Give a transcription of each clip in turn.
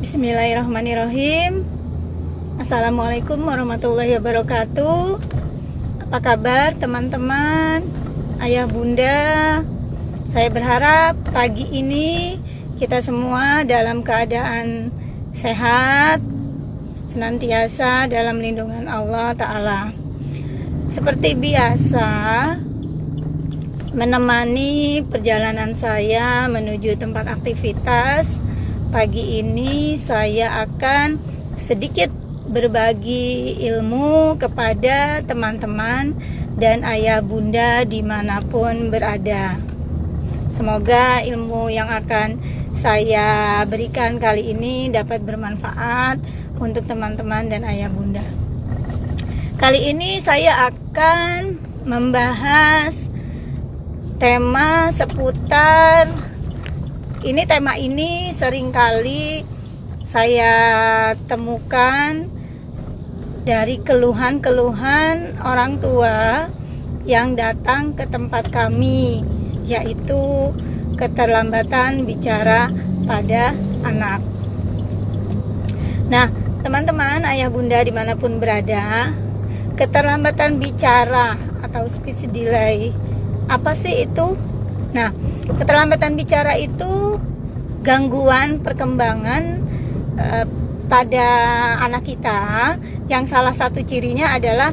Bismillahirrahmanirrahim. Assalamualaikum warahmatullahi wabarakatuh. Apa kabar teman-teman, ayah bunda? Saya berharap pagi ini kita semua dalam keadaan sehat, senantiasa dalam lindungan Allah Ta'ala. Seperti biasa, menemani perjalanan saya menuju tempat aktivitas. Pagi ini saya akan sedikit berbagi ilmu kepada teman-teman dan ayah bunda dimanapun berada. Semoga ilmu yang akan saya berikan kali ini dapat bermanfaat untuk teman-teman dan ayah bunda. Kali ini saya akan membahas tema seputar tema ini seringkali saya temukan dari keluhan-keluhan orang tua yang datang ke tempat kami, yaitu keterlambatan bicara pada anak. Nah, teman-teman, ayah bunda dimanapun berada, keterlambatan bicara atau speech delay, apa sih itu? Nah, keterlambatan bicara itu gangguan perkembangan pada anak kita yang salah satu cirinya adalah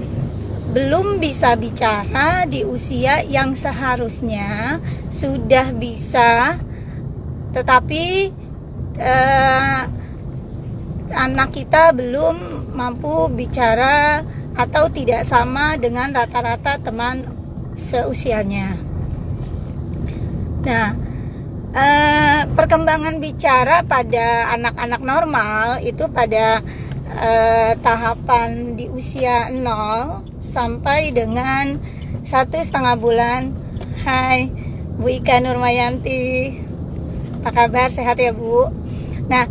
belum bisa bicara di usia yang seharusnya sudah bisa, tetapi anak kita belum mampu bicara atau tidak sama dengan rata-rata teman seusianya. Nah, perkembangan bicara pada anak-anak normal itu pada tahapan di usia 0 sampai dengan 1,5 bulan. Hai Bu Ika Nurmayanti, apa kabar? Sehat ya Bu? Nah,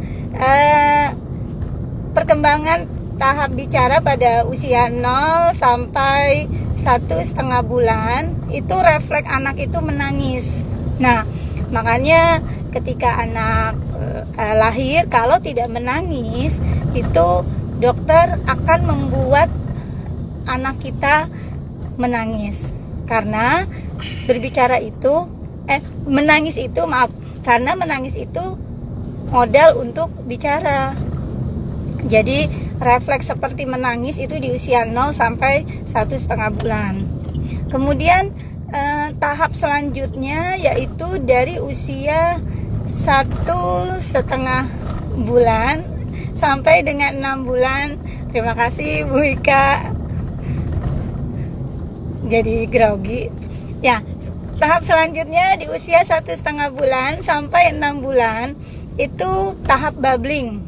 perkembangan tahap bicara pada usia 0 sampai 1,5 bulan itu refleks anak itu menangis. Nah, makanya ketika anak lahir, kalau tidak menangis, itu dokter akan membuat anak kita menangis. Karena berbicara itu, karena menangis itu modal untuk bicara. Jadi refleks seperti menangis itu di usia 0 sampai 1,5 bulan. Kemudian tahap selanjutnya yaitu dari usia 1,5 bulan sampai dengan 6 bulan. Terima kasih Bu Ika, jadi grogi. Ya, tahap selanjutnya di usia 1,5 bulan sampai 6 bulan itu tahap babbling,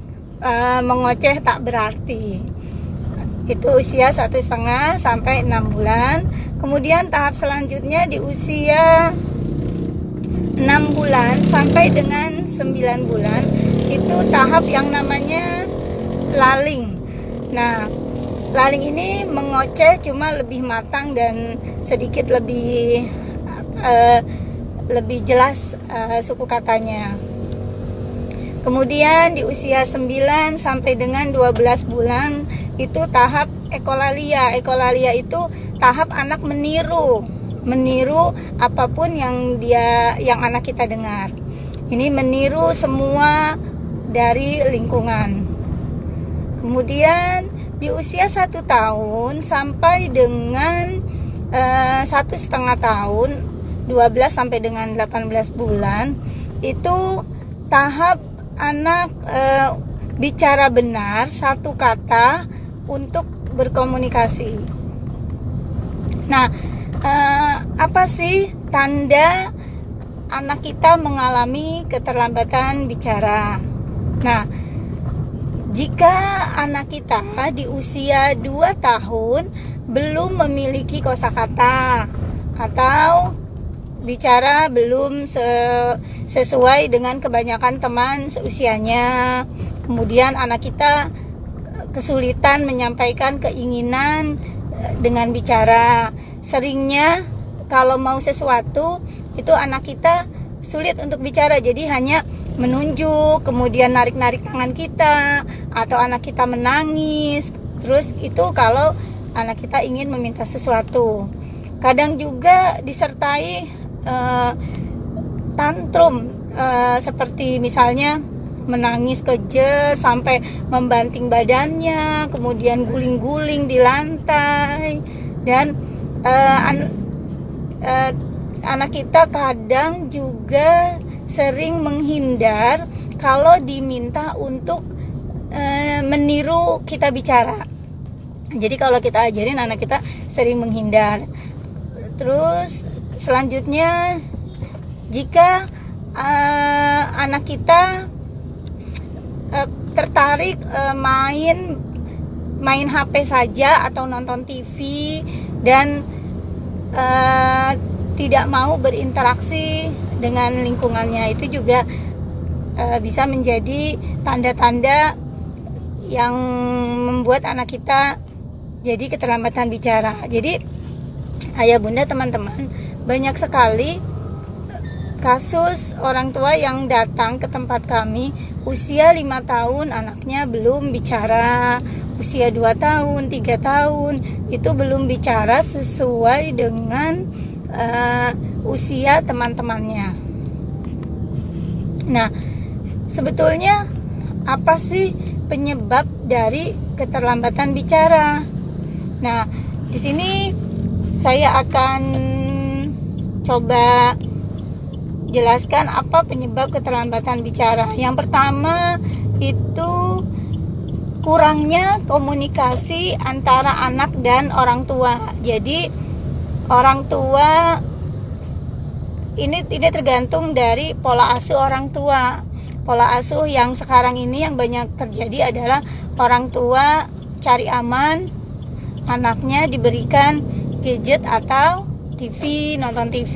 mengoceh tak berarti. Itu usia 1,5 sampai 6 bulan. Kemudian tahap selanjutnya di usia 6 bulan sampai dengan 9 bulan itu tahap yang namanya laling. Nah, laling ini mengoceh cuma lebih matang dan sedikit lebih jelas suku katanya. Kemudian di usia 9 sampai dengan 12 bulan itu tahap ekolalia. Ekolalia itu tahap anak meniru apapun yang anak kita dengar. Ini meniru semua dari lingkungan. Kemudian di usia 1 tahun sampai dengan 1,5 tahun, 12 sampai dengan 18 bulan itu tahap anak bicara benar satu kata untuk berkomunikasi. Nah, apa sih tanda anak kita mengalami keterlambatan bicara? Nah, jika anak kita di usia 2 tahun belum memiliki kosakata atau bicara belum sesuai dengan kebanyakan teman seusianya, kemudian anak kita kesulitan menyampaikan keinginan dengan bicara. Seringnya kalau mau sesuatu itu anak kita sulit untuk bicara, jadi hanya menunjuk, kemudian narik-narik tangan kita, atau anak kita menangis. Terus itu kalau anak kita ingin meminta sesuatu. Kadang juga disertai tantrum, seperti misalnya menangis kejer sampai membanting badannya, kemudian guling-guling di lantai. Dan anak kita kadang juga sering menghindar kalau diminta untuk meniru kita bicara. Jadi kalau kita ajarin, anak kita sering menghindar. Terus selanjutnya, jika anak kita tertarik main HP saja atau nonton TV dan tidak mau berinteraksi dengan lingkungannya, itu juga bisa menjadi tanda-tanda yang membuat anak kita jadi keterlambatan bicara. Jadi ayah bunda, teman-teman, banyak sekali kasus orang tua yang datang ke tempat kami usia 5 tahun anaknya belum bicara, usia 2 tahun, 3 tahun itu belum bicara sesuai dengan usia teman-temannya. Nah, sebetulnya apa sih penyebab dari keterlambatan bicara? Nah, di sini saya akan coba jelaskan apa penyebab keterlambatan bicara. Yang pertama itu kurangnya komunikasi antara anak dan orang tua. Jadi orang tua ini tergantung dari pola asuh orang tua. Pola asuh yang sekarang ini yang banyak terjadi adalah orang tua cari aman, anaknya diberikan gadget atau TV, nonton TV.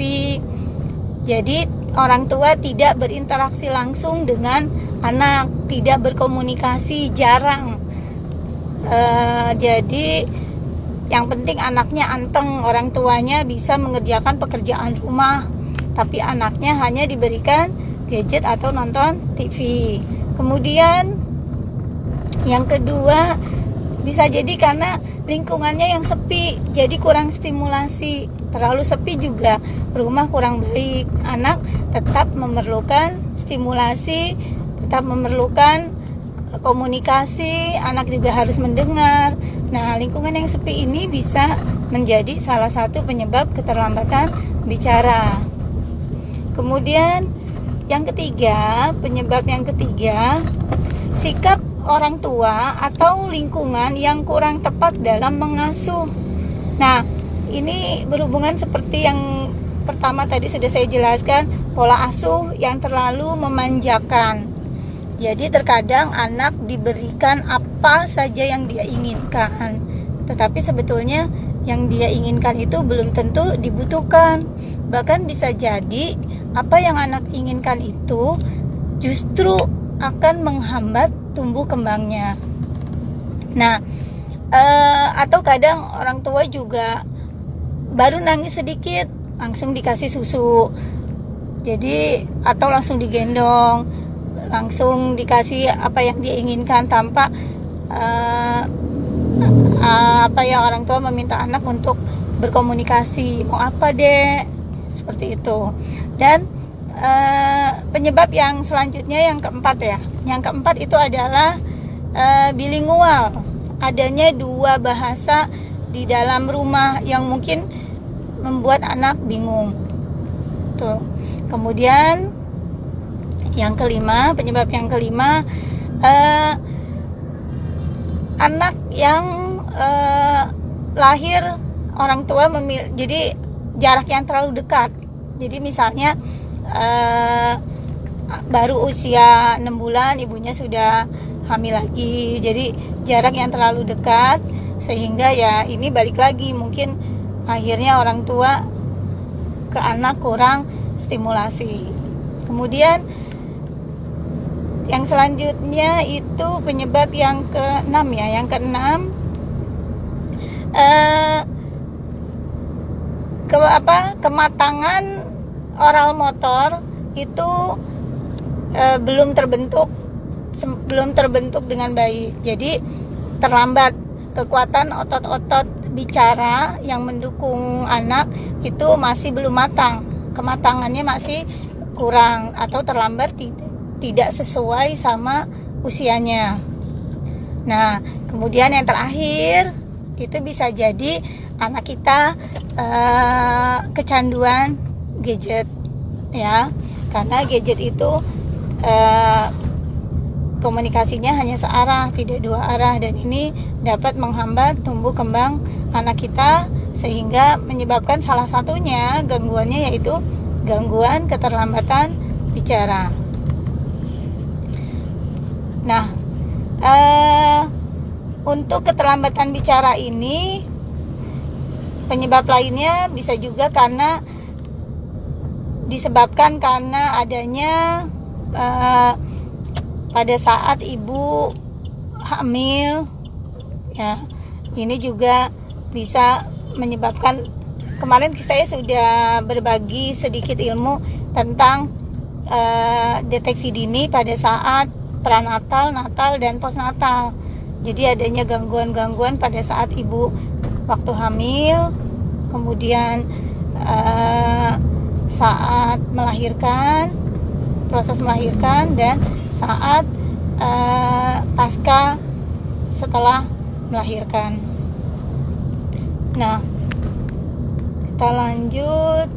Jadi orang tua tidak berinteraksi langsung dengan anak, tidak berkomunikasi, jarang. Jadi yang penting anaknya anteng, orang tuanya bisa mengerjakan pekerjaan rumah, tapi anaknya hanya diberikan gadget atau nonton TV. Kemudian yang kedua, bisa jadi karena lingkungannya yang sepi, jadi kurang stimulasi. Terlalu sepi juga rumah kurang baik. Anak tetap memerlukan stimulasi, tetap memerlukan komunikasi, anak juga harus mendengar. Nah, lingkungan yang sepi ini bisa menjadi salah satu penyebab keterlambatan bicara. Kemudian yang ketiga, penyebab yang ketiga, sikap orang tua atau lingkungan yang kurang tepat dalam mengasuh. Nah, ini berhubungan seperti yang pertama tadi sudah saya jelaskan, pola asuh yang terlalu memanjakan. Jadi terkadang anak diberikan apa saja yang dia inginkan, tetapi sebetulnya yang dia inginkan itu belum tentu dibutuhkan. Bahkan bisa jadi apa yang anak inginkan itu justru akan menghambat tumbuh kembangnya. Nah, atau kadang orang tua juga baru nangis sedikit langsung dikasih susu. Jadi atau langsung digendong, langsung dikasih apa yang dia inginkan tanpa orang tua meminta anak untuk berkomunikasi, mau apa dek, seperti itu. Dan penyebab yang selanjutnya yang keempat ya. Yang keempat itu adalah bilingual. Adanya dua bahasa di dalam rumah yang mungkin membuat anak bingung. Tuh. Kemudian yang kelima, penyebab yang kelima, anak yang lahir orang tua jadi jarak yang terlalu dekat. Jadi misalnya baru usia 6 bulan ibunya sudah hamil lagi, jadi jarak yang terlalu dekat, sehingga ya ini balik lagi mungkin akhirnya orang tua ke anak kurang stimulasi. Kemudian yang selanjutnya itu penyebab yang keenam ya. Yang keenam, kematangan oral motor itu belum terbentuk dengan baik. Jadi terlambat. Kekuatan otot-otot bicara yang mendukung anak itu masih belum matang, kematangannya masih kurang atau terlambat, tidak sesuai sama usianya. Nah, kemudian yang terakhir itu bisa jadi anak kita kecanduan gadget, ya, karena gadget itu komunikasinya hanya searah, tidak dua arah, dan ini dapat menghambat tumbuh kembang anak kita sehingga menyebabkan salah satunya gangguannya yaitu gangguan keterlambatan bicara. Nah, untuk keterlambatan bicara ini penyebab lainnya bisa juga disebabkan karena adanya pada saat ibu hamil, ya, ini juga bisa menyebabkan. Kemarin saya sudah berbagi sedikit ilmu tentang deteksi dini pada saat pranatal, natal, dan postnatal. Jadi adanya gangguan-gangguan pada saat ibu waktu hamil, kemudian saat melahirkan, proses melahirkan, dan saat pasca setelah melahirkan. Nah, kita lanjut.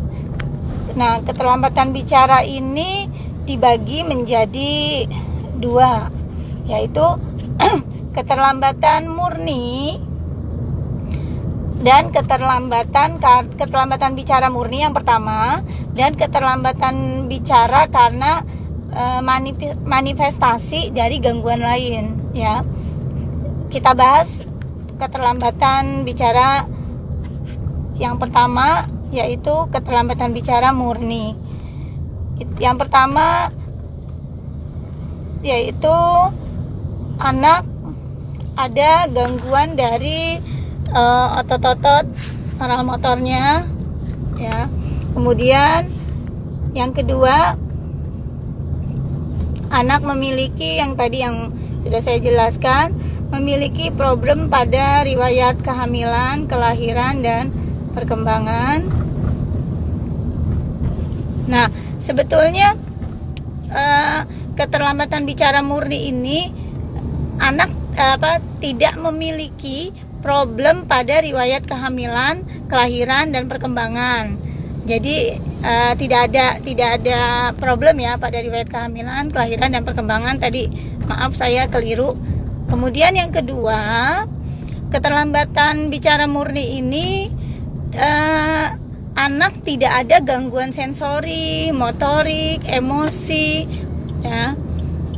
Nah, keterlambatan bicara ini dibagi menjadi dua, yaitu keterlambatan murni dan keterlambatan bicara murni yang pertama, dan keterlambatan bicara karena manifestasi dari gangguan lain, ya. Kita bahas keterlambatan bicara yang pertama, yaitu keterlambatan bicara murni. Yang pertama yaitu anak ada gangguan dari otot-otot oral motornya, ya. Kemudian yang kedua, anak memiliki yang tadi yang sudah saya jelaskan, memiliki problem pada riwayat kehamilan, kelahiran, dan perkembangan. Nah, sebetulnya keterlambatan bicara murni ini anak tidak memiliki problem pada riwayat kehamilan, kelahiran, dan perkembangan. Jadi tidak ada problem ya pada riwayat kehamilan, kelahiran, dan perkembangan. Tadi maaf saya keliru. Kemudian yang kedua, keterlambatan bicara murni ini anak tidak ada gangguan sensori, motorik, emosi, ya,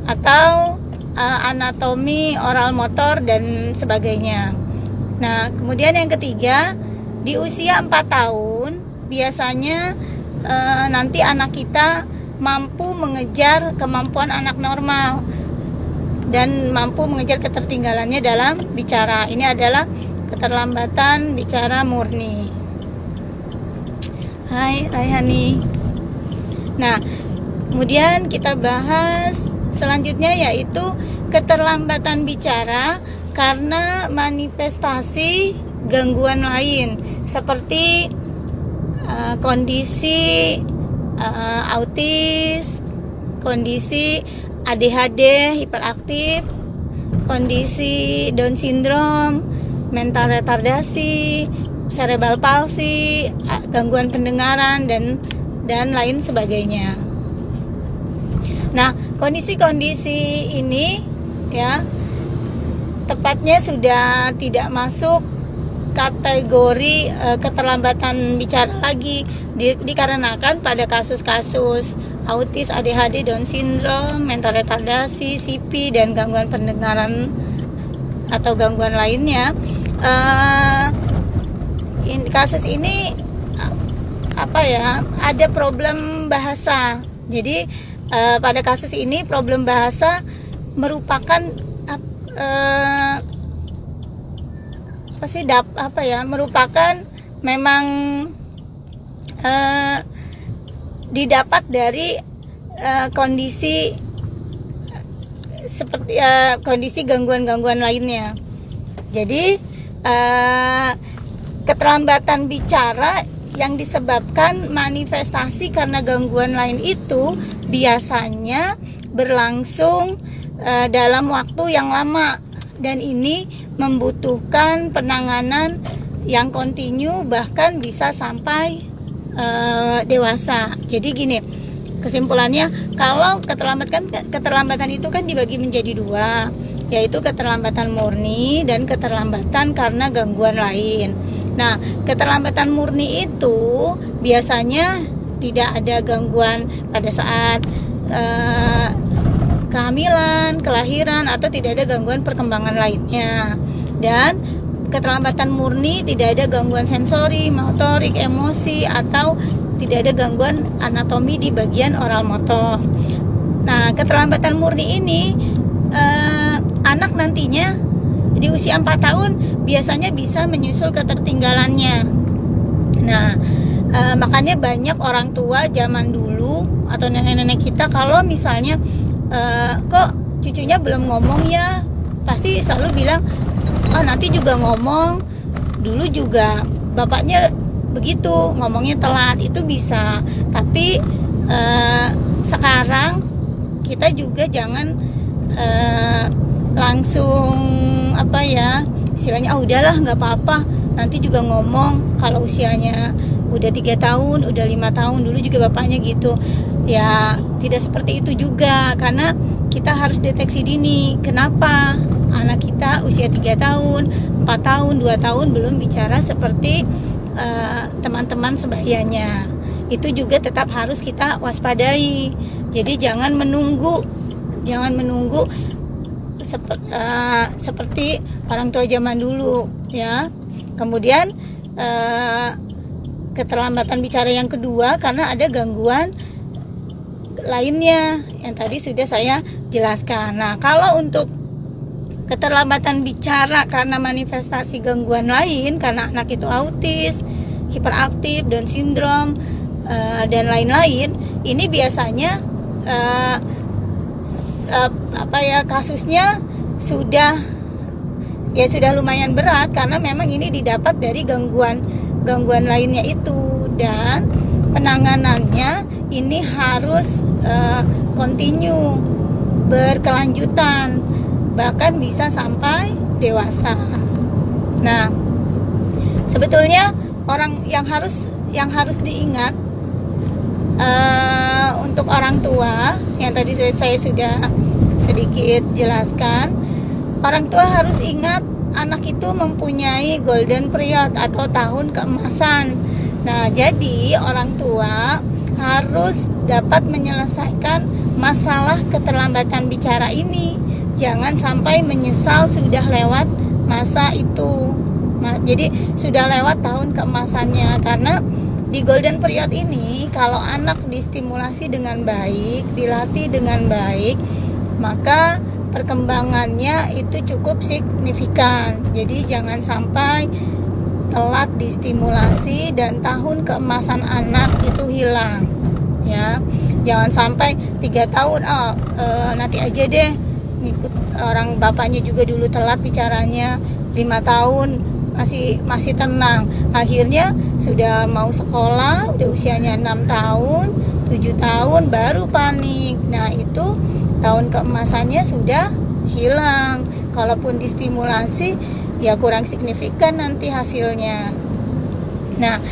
atau anatomi oral motor dan sebagainya. Nah, kemudian yang ketiga, di usia 4 tahun biasanya nanti anak kita mampu mengejar kemampuan anak normal dan mampu mengejar ketertinggalannya dalam bicara. Ini adalah keterlambatan bicara murni. Hai Raihani. Nah, kemudian kita bahas selanjutnya yaitu keterlambatan bicara karena manifestasi gangguan lain seperti kondisi autis, kondisi ADHD hiperaktif, kondisi Down syndrome, mental retardasi, cerebral palsy, gangguan pendengaran, dan lain sebagainya. Nah, kondisi-kondisi ini, ya, tepatnya sudah tidak masuk kategori keterlambatan bicara lagi, dikarenakan pada kasus-kasus autis, ADHD, Down syndrome, mental retardasi, CP, dan gangguan pendengaran atau gangguan lainnya, kasus ini ada problem bahasa. Jadi pada kasus ini problem bahasa merupakan merupakan memang didapat dari kondisi seperti kondisi gangguan-gangguan lainnya. Jadi keterlambatan bicara yang disebabkan manifestasi karena gangguan lain itu biasanya berlangsung dalam waktu yang lama, dan ini membutuhkan penanganan yang kontinu, bahkan bisa sampai dewasa. Jadi gini, kesimpulannya, kalau keterlambatan itu kan dibagi menjadi dua, yaitu keterlambatan murni dan keterlambatan karena gangguan lain. Nah, keterlambatan murni itu biasanya tidak ada gangguan pada saat kehamilan, kelahiran, atau tidak ada gangguan perkembangan lainnya. Dan keterlambatan murni tidak ada gangguan sensori, motorik, emosi, atau tidak ada gangguan anatomi di bagian oral motor. Nah, keterlambatan murni ini anak nantinya di usia 4 tahun biasanya bisa menyusul ketertinggalannya. Nah, makanya banyak orang tua zaman dulu atau nenek-nenek kita, kalau misalnya kok cucunya belum ngomong ya, pasti selalu bilang, oh nanti juga ngomong, dulu juga bapaknya begitu, ngomongnya telat. Itu bisa, tapi sekarang kita juga jangan langsung istilahnya udahlah nggak apa-apa, nanti juga ngomong. Kalau usianya udah 3 tahun, udah 5 tahun, dulu juga bapaknya gitu ya. Tidak seperti itu juga, karena kita harus deteksi dini. Kenapa anak kita usia 3 tahun, 4 tahun, 2 tahun belum bicara seperti teman-teman sebayanya. Itu juga tetap harus kita waspadai. Jadi jangan menunggu seperti orang tua zaman dulu ya. Kemudian keterlambatan bicara yang kedua karena ada gangguan lainnya yang tadi sudah saya jelaskan. Nah, kalau untuk keterlambatan bicara karena manifestasi gangguan lain, karena anak itu autis, hiperaktif, Down syndrome, dan lain-lain, ini biasanya kasusnya sudah lumayan berat, karena memang ini didapat dari gangguan lainnya itu, dan penanganannya ini harus continue, berkelanjutan, bahkan bisa sampai dewasa. Nah, sebetulnya orang yang harus diingat untuk orang tua yang tadi saya sudah sedikit jelaskan, orang tua harus ingat anak itu mempunyai golden period atau tahun keemasan. Nah, jadi orang tua harus dapat menyelesaikan masalah keterlambatan bicara ini. Jangan sampai menyesal sudah lewat masa itu. Jadi sudah lewat tahun keemasannya, karena di golden period ini kalau anak distimulasi dengan baik, dilatih dengan baik, maka perkembangannya itu cukup signifikan. Jadi jangan sampai telat distimulasi dan tahun keemasan anak itu hilang ya. Jangan sampai 3 tahun nanti aja deh, ngikut orang bapaknya juga dulu telat bicaranya, 5 tahun masih tenang, akhirnya sudah mau sekolah, udah usianya 6 tahun, 7 tahun baru panik. Nah, itu tahun keemasannya sudah hilang. Kalaupun distimulasi ya kurang signifikan nanti hasilnya. Nah,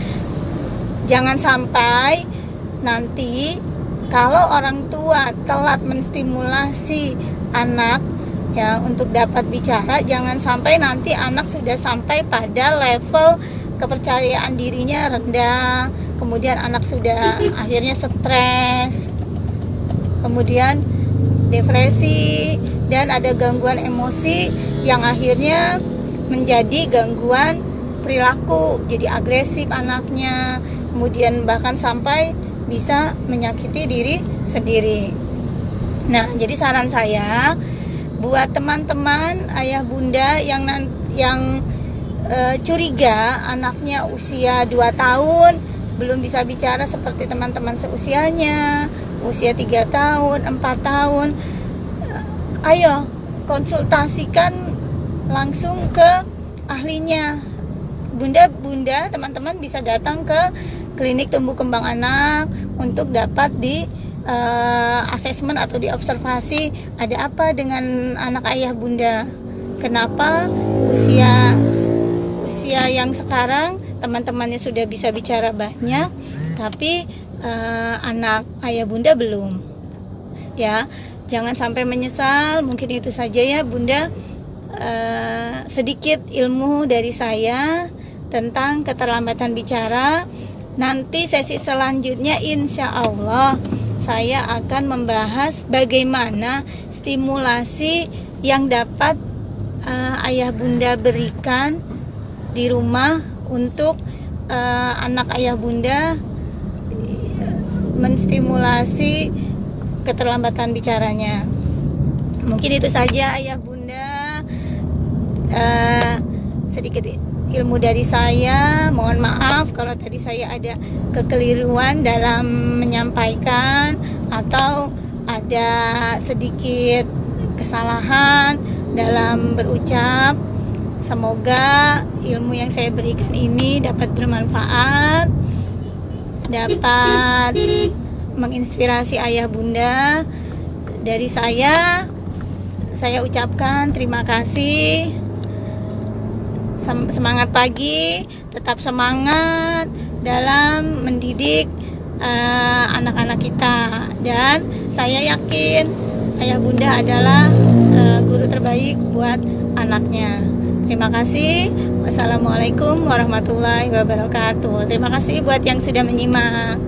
jangan sampai nanti kalau orang tua telat menstimulasi anak ya untuk dapat bicara, jangan sampai nanti anak sudah sampai pada level kepercayaan dirinya rendah, kemudian anak sudah akhirnya stres, kemudian depresi, dan ada gangguan emosi yang akhirnya menjadi gangguan perilaku, jadi agresif anaknya, kemudian bahkan sampai bisa menyakiti diri sendiri. Nah, jadi saran saya buat teman-teman ayah bunda yang curiga anaknya usia 2 tahun belum bisa bicara seperti teman-teman seusianya, usia 3 tahun, 4 tahun, ayo konsultasikan langsung ke ahlinya. Bunda, teman-teman bisa datang ke klinik tumbuh kembang anak untuk dapat di asesmen atau diobservasi ada apa dengan anak ayah bunda. Kenapa usia yang sekarang teman-temannya sudah bisa bicara banyak, tapi anak ayah bunda belum. Ya, jangan sampai menyesal. Mungkin itu saja ya bunda, sedikit ilmu dari saya tentang keterlambatan bicara. Nanti sesi selanjutnya insya Allah saya akan membahas bagaimana stimulasi yang dapat ayah bunda berikan di rumah untuk anak ayah bunda menstimulasi keterlambatan bicaranya. Mungkin itu saja ayah bunda, sedikit ilmu dari saya. Mohon maaf kalau tadi saya ada kekeliruan dalam menyampaikan atau ada sedikit kesalahan dalam berucap. Semoga ilmu yang saya berikan ini dapat bermanfaat, dapat menginspirasi ayah bunda. Dari saya ucapkan terima kasih. Semangat pagi, tetap semangat dalam mendidik anak-anak kita, dan saya yakin ayah bunda adalah guru terbaik buat anaknya. Terima kasih. Wassalamualaikum warahmatullahi wabarakatuh. Terima kasih buat yang sudah menyimak.